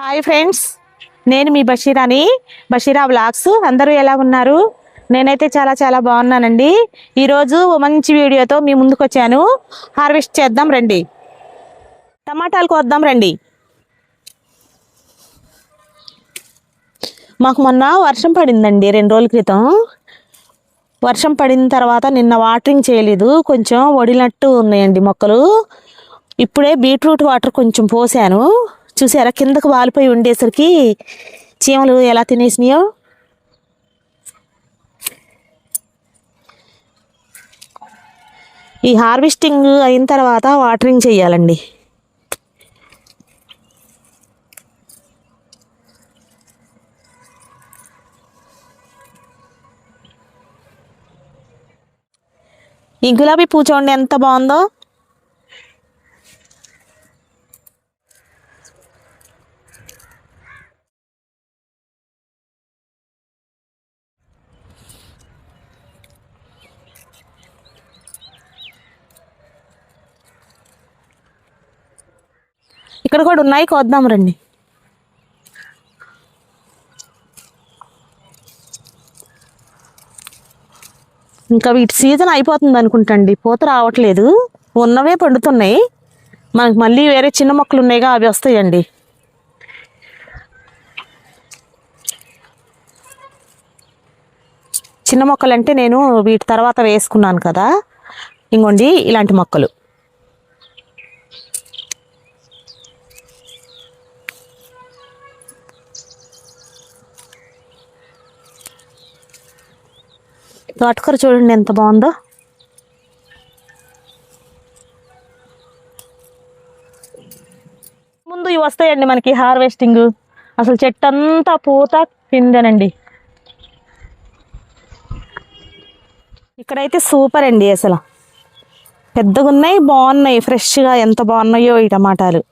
Hi friends, నేను మీ బషీరాని, Basheera vlogs. అందరూ ఎలా ఉన్నారు? నేనైతే చాలా చాలా బాగున్నానండి. ఈరోజు మంచి వీడియోతో మీ ముందుకు వచ్చాను. హార్వెస్ట్ చేద్దాం రండి, టమాటాలు కోద్దాం రండి. మాకు మొన్న వర్షం పడిందండి 2 రోజుల క్రితం. వర్షం పడిన తర్వాత నిన్న వాటరింగ్ చేయలేదు, కొంచెం వడినట్టు ఉన్నాయండి మొక్కలు. ఇప్పుడే బీట్రూట్ వాటర్ కొంచెం పోసాను. చూసారా, కిందకు వాలిపోయి ఉండేసరికి చీమలు ఎలా తినేసినాయో. ఈ హార్వెస్టింగ్ అయిన తర్వాత వాటరింగ్ చేయాలండి. ఈ గులాబీ పువ్వు చూడండి ఎంత బాగుందో. ఇక్కడ కూడా ఉన్నాయి, కోద్దాం రండి. ఇంకా వీటి సీజన్ అయిపోతుంది అనుకుంటండి, పూత రావట్లేదు, ఉన్నవే పండుతున్నాయి. మనకు మళ్ళీ వేరే చిన్న మొక్కలు ఉన్నాయిగా, అవి వస్తాయండి. చిన్న మొక్కలు అంటే నేను వీటి తర్వాత వేసుకున్నాను కదా, ఇంకోండి ఇలాంటి మొక్కలు. తోటకూర చూడండి ఎంత బాగుందో. ముందు ఇవి వస్తాయండి మనకి హార్వెస్టింగ్. అసలు చెట్టు అంతా పూత పిందెనండి. ఇక్కడైతే సూపర్ అండి, అసలు పెద్దగా ఉన్నాయి, బాగున్నాయి, ఫ్రెష్గా ఎంత బాగున్నాయో ఈ టమాటాలు.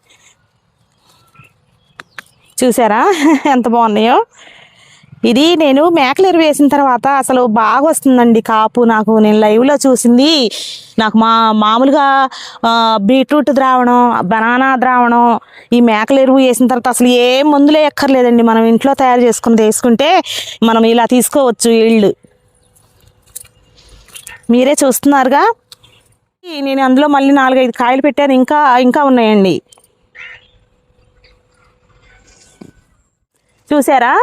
చూసారా ఎంత బాగున్నాయో. ఇది నేను మేకలు ఎరువు వేసిన తర్వాత అసలు బాగా వస్తుందండి కాపు. నాకు నేను లైవ్లో చూసింది, నాకు మామూలుగా బీట్రూట్ ద్రావణం, బనానా ద్రావణం, ఈ మేకల ఎరువు వేసిన తర్వాత అసలు ఏ మందులే ఎక్కర్లేదండి. మనం ఇంట్లో తయారు చేసుకుని వేసుకుంటే మనం ఇలా తీసుకోవచ్చు ఈల్డ్. మీరే చూస్తున్నారుగా. నేను అందులో మళ్ళీ 4-5 కాయలు పెట్టాను, ఇంకా ఉన్నాయండి. చూసారా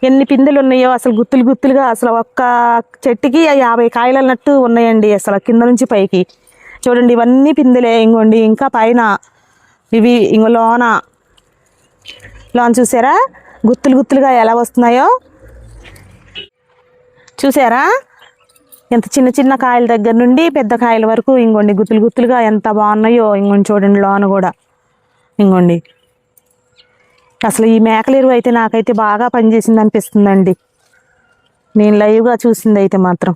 ఎన్ని పిందెలు ఉన్నాయో, అసలు గుత్తులు గుత్తులుగా. అసలు ఒక్క చెట్టుకి 50 కాయలు అన్నట్టు ఉన్నాయండి, అసలు కింద నుంచి పైకి. చూడండి ఇవన్నీ పిందెలే. ఇంకోండి ఇంకా పైన ఇవి, ఇంకో లోన చూసారా గుత్తులు గుత్తులుగా ఎలా వస్తున్నాయో. చూసారా ఎంత చిన్న చిన్న కాయల దగ్గర నుండి పెద్ద కాయల వరకు ఇంకోండి గుత్తులు గుత్తులుగా ఎంత బాగున్నాయో. ఇంకోండి చూడండి లోన కూడా. ఇంకోండి అసలు ఈ మేకల ఎరువు అయితే నాకైతే బాగా పనిచేసింది అనిపిస్తుందండి, నేను లైవ్గా చూసింది అయితే మాత్రం.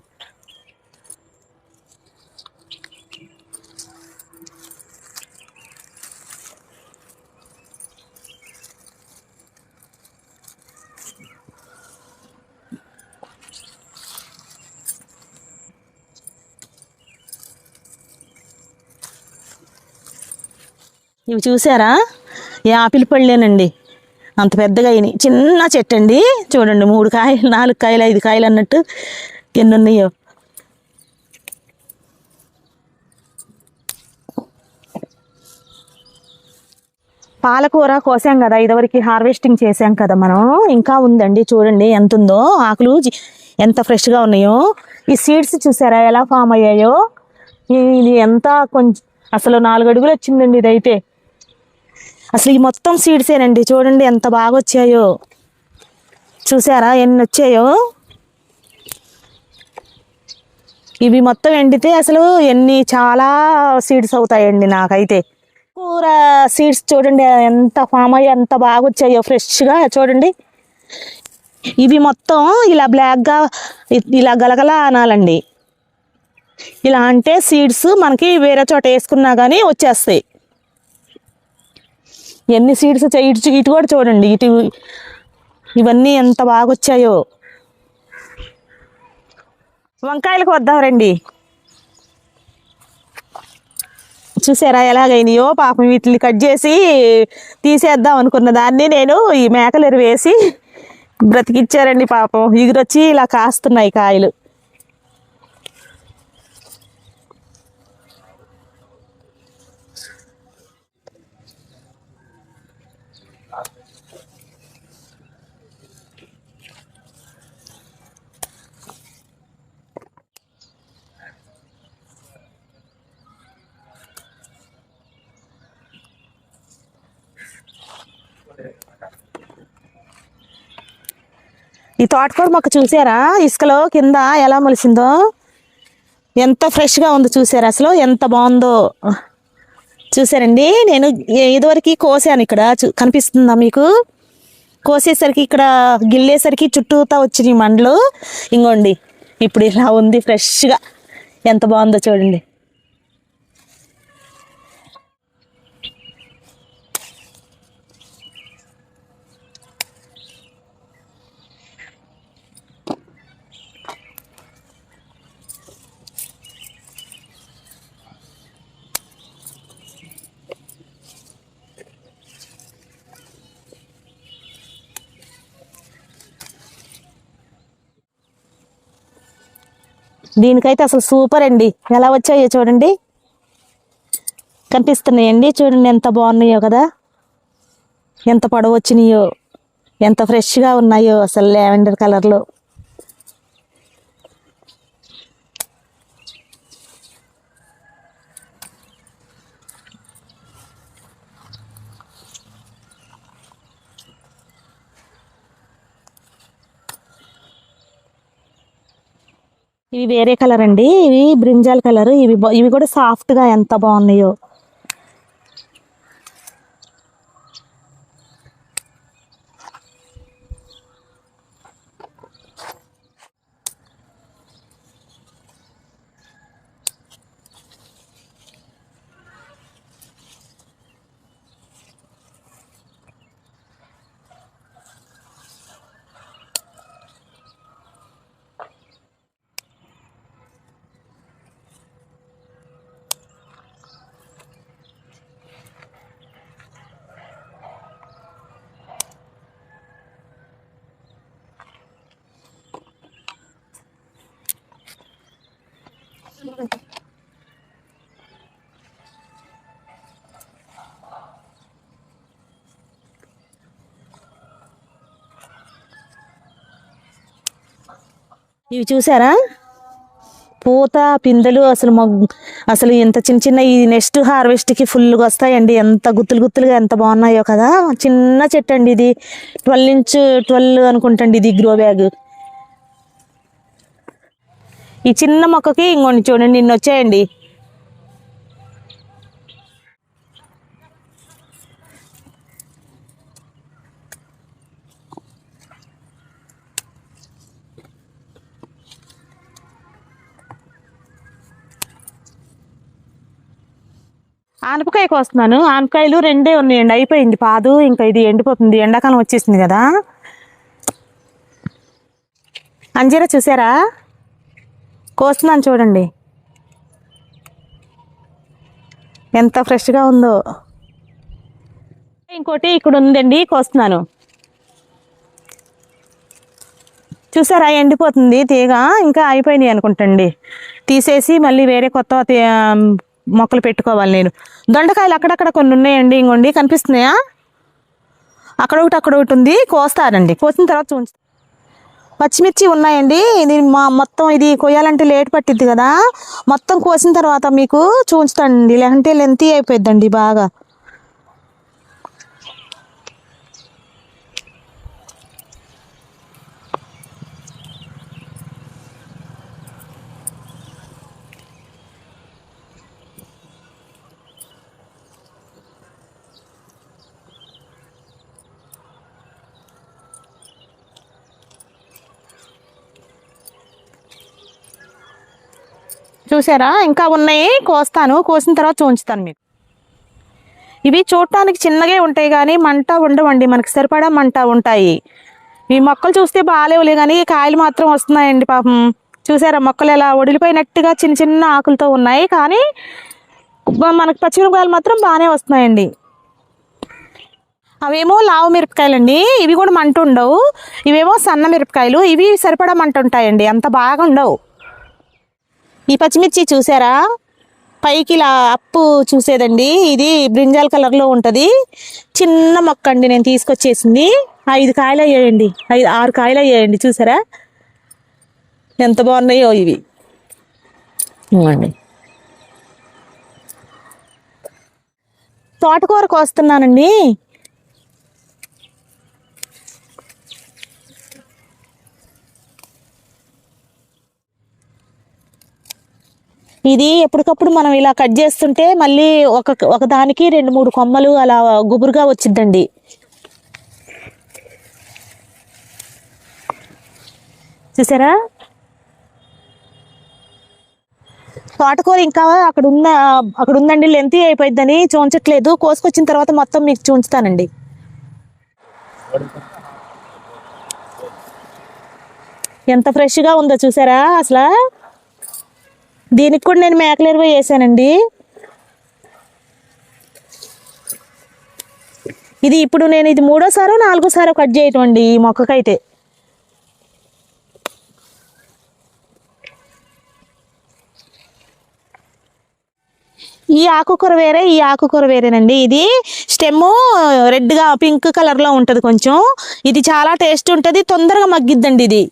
ఇవి చూసారా, యాపిల్ పళ్ళేనండి, అంత పెద్దగా అయినాయి. చిన్న చెట్టు అండి, చూడండి 3 కాయలు, 4 కాయలు, 5 కాయలు అన్నట్టు ఎన్ని ఉన్నాయో. పాలకూర కోసాం కదా, ఇదివరకు హార్వెస్టింగ్ చేసాం కదా మనం. ఇంకా ఉందండి, చూడండి ఎంత ఉందో. ఆకులు ఎంత ఫ్రెష్గా ఉన్నాయో. ఈ సీడ్స్ చూసారా ఎలా ఫామ్ అయ్యాయో. ఇది ఎంత కొంచెం అసలు 4 అడుగులు వచ్చిందండి ఇదైతే. అసలు ఈ మొత్తం సీడ్సేనండి, చూడండి ఎంత బాగా వచ్చాయో. చూసారా ఎన్ని వచ్చాయో. ఇవి మొత్తం ఎండితే అసలు చాలా సీడ్స్ అవుతాయండి నాకైతే. కూర సీడ్స్ చూడండి ఎంత ఫామ్ అయ్యి ఎంత బాగా వచ్చాయో ఫ్రెష్గా. చూడండి ఇవి మొత్తం ఇలా బ్లాక్గా ఇలా గలగల అనాలండి. ఇలా అంటే సీడ్స్ మనకి వేరే చోట వేసుకున్నా కానీ వచ్చేస్తాయి. ఎన్ని సీడ్స్ ఇటు కూడా చూడండి, ఇటు ఇవన్నీ ఎంత బాగా వచ్చాయో. వంకాయలకు వద్దాం రండి. చూసారా ఎలాగైనాయో పాపం. వీటిని కట్ చేసి తీసేద్దాం అనుకున్న దాన్ని నేను ఈ మేకలు ఎరువేసి బ్రతికిచ్చారండి పాపం. ఎగురొచ్చి ఇలా కాస్తున్నాయి కాయలు. ఈ తోటకూర మొక్క చూసారా ఇసుకలో కింద ఎలా మొలిసిందో, ఎంత ఫ్రెష్గా ఉందో చూసారా, అసలు ఎంత బాగుందో చూసారండి. నేను ఇదివరకు కోసాను, ఇక్కడ కనిపిస్తుందా మీకు? కోసేసరికి ఇక్కడ గిల్లేసరికి చుట్టూతా వచ్చినాయి మండలు. ఇంకోండి ఇప్పుడు ఇలా ఉంది ఫ్రెష్గా, ఎంత బాగుందో చూడండి. దీనికైతే అసలు సూపర్ అండి. ఎలా వచ్చాయో చూడండి, కనిపిస్తున్నాయండి చూడండి, ఎంత బాగున్నాయో కదా, ఎంత పొడవు వచ్చినాయో, ఎంత ఫ్రెష్గా ఉన్నాయో అసలు లావెండర్ కలర్లో. ఇవి వేరే కలర్ అండి, ఇవి బ్రింజాల్ కలర్. ఇవి కూడా సాఫ్ట్గా ఎంత బాగున్నాయో. ఇవి చూసారా, పూత పిందెలు అసలు అసలు ఇంత చిన్న చిన్న, ఈ నెక్స్ట్ హార్వెస్ట్కి ఫుల్గా వస్తాయండి. ఎంత గుత్తులు గుత్తులుగా ఎంత బాగున్నాయో కదా. చిన్న చెట్టు అండి ఇది, 12 అనుకుంటండి ఇది గ్రో బ్యాగ్. ఈ చిన్న మొక్కకి ఇంకొన్ని చూడండి నిన్న వచ్చాయండి. ఆనపకాయకి వస్తున్నాను. ఆనపకాయలు 2 ఉన్నాయండి, అయిపోయింది పాదు. ఇంకా ఇది ఎండిపోతుంది, ఎండాకాలం వచ్చేసింది కదా. అంజీరా చూసారా, కోస్తున్నాను చూడండి, ఎంత ఫ్రెష్గా ఉందో. ఇంకోటి ఇక్కడ ఉందండి, కోస్తున్నాను. చూసారా ఎండిపోతుంది తీగ, ఇంకా అయిపోయినాయి అనుకుంటండి. తీసేసి మళ్ళీ వేరే కొత్త మొక్కలు పెట్టుకోవాలి నేను. దొండకాయలు అక్కడక్కడ కొన్ని ఉన్నాయండి, ఇంకోండి కనిపిస్తున్నాయా, అక్కడ ఒకటి ఉంది. కోస్తానండి, కోసిన తర్వాత చూపించు. పచ్చిమిర్చి ఉన్నాయండి. ఇది మొత్తం ఇది కొయ్యాలంటే లేట్ పట్టిద్ది కదా, మొత్తం కోసిన తర్వాత మీకు చూపించుతానండి, లేదంటే లెంతీ అయిపోద్దండి బాగా. చూసారా ఇంకా ఉన్నాయి, కోస్తాను. కోసిన తర్వాత చూంచుతాను మీకు. ఇవి చూడటానికి చిన్నగా ఉంటాయి కానీ మంట ఉండవండి, మనకి సరిపడా మంట ఉంటాయి. ఈ మొక్కలు చూస్తే బాగాలేవులే కానీ కాయలు మాత్రం వస్తున్నాయండి పాపం. చూసారా మొక్కలు ఎలా ఒడిలిపోయినట్టుగా చిన్న చిన్న ఆకులతో ఉన్నాయి, కానీ మనకి పచ్చిమిరపకాయలు మాత్రం బాగానే వస్తున్నాయండి. అవేమో లావు మిరపకాయలండి, ఇవి కూడా మంట ఉండవు. ఇవేమో సన్న మిరపకాయలు, ఇవి సరిపడా మంట ఉంటాయండి, అంత బాగా ఉండవు. ఈ పచ్చిమిర్చి చూసారా, పైకి ఇలా అప్పు చూసేదండి, ఇది బ్రింజాల్ కలర్లో ఉంటుంది. చిన్న మొక్క అండి, నేను తీసుకొచ్చేసింది. 5 కాయలు అయ్యాయండి, 6 కాయలు అయ్యాయండి. చూసారా ఎంత బాగున్నాయో ఇవి. ఇవ్వండి, తోటకూర కోస్తున్నానండి. ఇది ఎప్పటికప్పుడు మనం ఇలా కట్ చేస్తుంటే మళ్ళీ ఒక దానికి 2-3 కొమ్మలు అలా గుబురుగా వచ్చిద్దండి. చూసారా, తోటకూర ఇంకా అక్కడ ఉందండి, లెంతీ అయిపోయిద్దని చూంచట్లేదు. కోసుకొచ్చిన తర్వాత మొత్తం మీకు చూంచుతానండి. ఎంత ఫ్రెష్గా ఉందో చూసారా అసలు. దీనికి కూడా నేను మేకల ఎరువు వేసానండి. ఇది ఇప్పుడు నేను ఇది 3వ సారో 4వ సారో కట్ చేయటం అండి ఈ మొక్కకైతే. ఈ ఆకుకూర వేరే, ఈ ఆకుకూర వేరేనండి. ఇది స్టెమ్ రెడ్గా పింక్ కలర్లో ఉంటుంది కొంచెం. ఇది చాలా టేస్ట్ ఉంటుంది, తొందరగా మగ్గిద్దండి ఇది.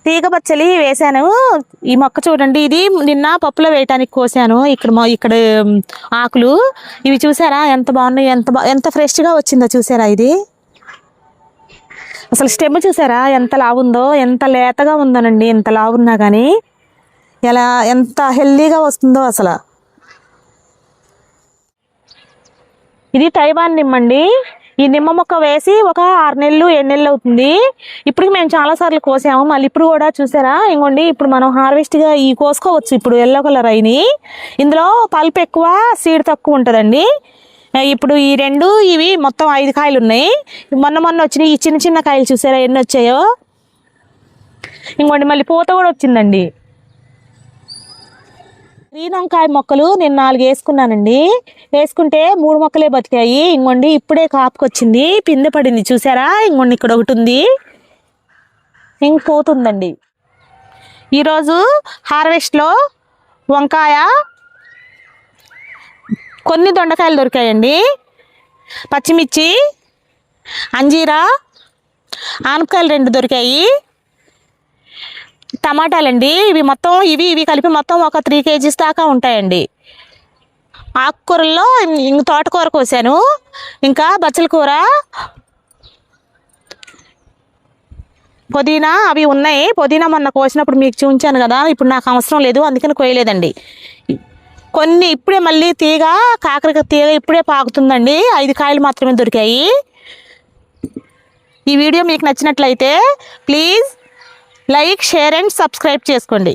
తీగ పచ్చలి వేసాను. ఈ మొక్క చూడండి, ఇది నిన్న పప్పులో వేయటానికి కోసాను. ఇక్కడ ఆకులు ఇవి చూసారా ఎంత బాగున్నాయి, ఎంత ఫ్రెష్గా వచ్చిందో చూసారా. ఇది అసలు స్టెమ్ చూసారా ఎంత లావుందో, ఎంత లేతగా ఉందోనండి. ఎంత లావున్నా కానీ ఎంత హెల్దీగా వస్తుందో అసలు. ఇది తైవాన్ నిమ్మండి. ఈ నిమ్మ మొక్క వేసి ఒక 6 నెలలు 7 నెలలు అవుతుంది. ఇప్పటికి మేము చాలాసార్లు కోసాము. మళ్ళీ ఇప్పుడు కూడా చూసారా, ఇంకోండి ఇప్పుడు మనం హార్వెస్ట్గా ఈ కోసుకోవచ్చు. ఇప్పుడు ఎల్లో కలర్ అయినాయి. ఇందులో పల్ప్ ఎక్కువ, సీడ్ తక్కువ ఉంటుందండి. ఇప్పుడు ఈ 2 ఇవి మొత్తం 5 కాయలు ఉన్నాయి. మొన్న వచ్చినాయి ఈ చిన్న చిన్న కాయలు చూసారా ఎన్ని వచ్చాయో. ఇంకోండి మళ్ళీ పూత కూడా వచ్చిందండి. గ్రీన్ వంకాయ మొక్కలు నేను 4 వేసుకున్నానండి. వేసుకుంటే 3 మొక్కలే బతికాయి. ఇంకోండి ఇప్పుడే కాపుకొచ్చింది, పిందె పడింది చూసారా. ఇంకోండి ఇక్కడ ఒకటి ఉంది, పోతుందండి. ఈరోజు హార్వెస్ట్లో వంకాయ, కొన్ని దొండకాయలు దొరికాయండి, పచ్చిమిర్చి, అంజీరా, ఆనపకాయలు 2 దొరికాయి, టమాటాలండి. ఇవి కలిపి మొత్తం ఒక 3 kgs దాకా ఉంటాయండి. ఆకుకూరల్లో తోటకూర కోసాను, ఇంకా బచ్చల కూర, పుదీనా అవి ఉన్నాయి. పుదీనా మొన్న కోసినప్పుడు మీకు చూపించాను కదా, ఇప్పుడు నాకు అవసరం లేదు అందుకని కోయలేదండి. కొన్ని ఇప్పుడే మళ్ళీ కాకరకాయ తీగ ఇప్పుడే పాకుతుందండి. 5 కాయలు మాత్రమే దొరికాయి. ఈ వీడియో మీకు నచ్చినట్లయితే please like, share and subscribe చేసుకోండి.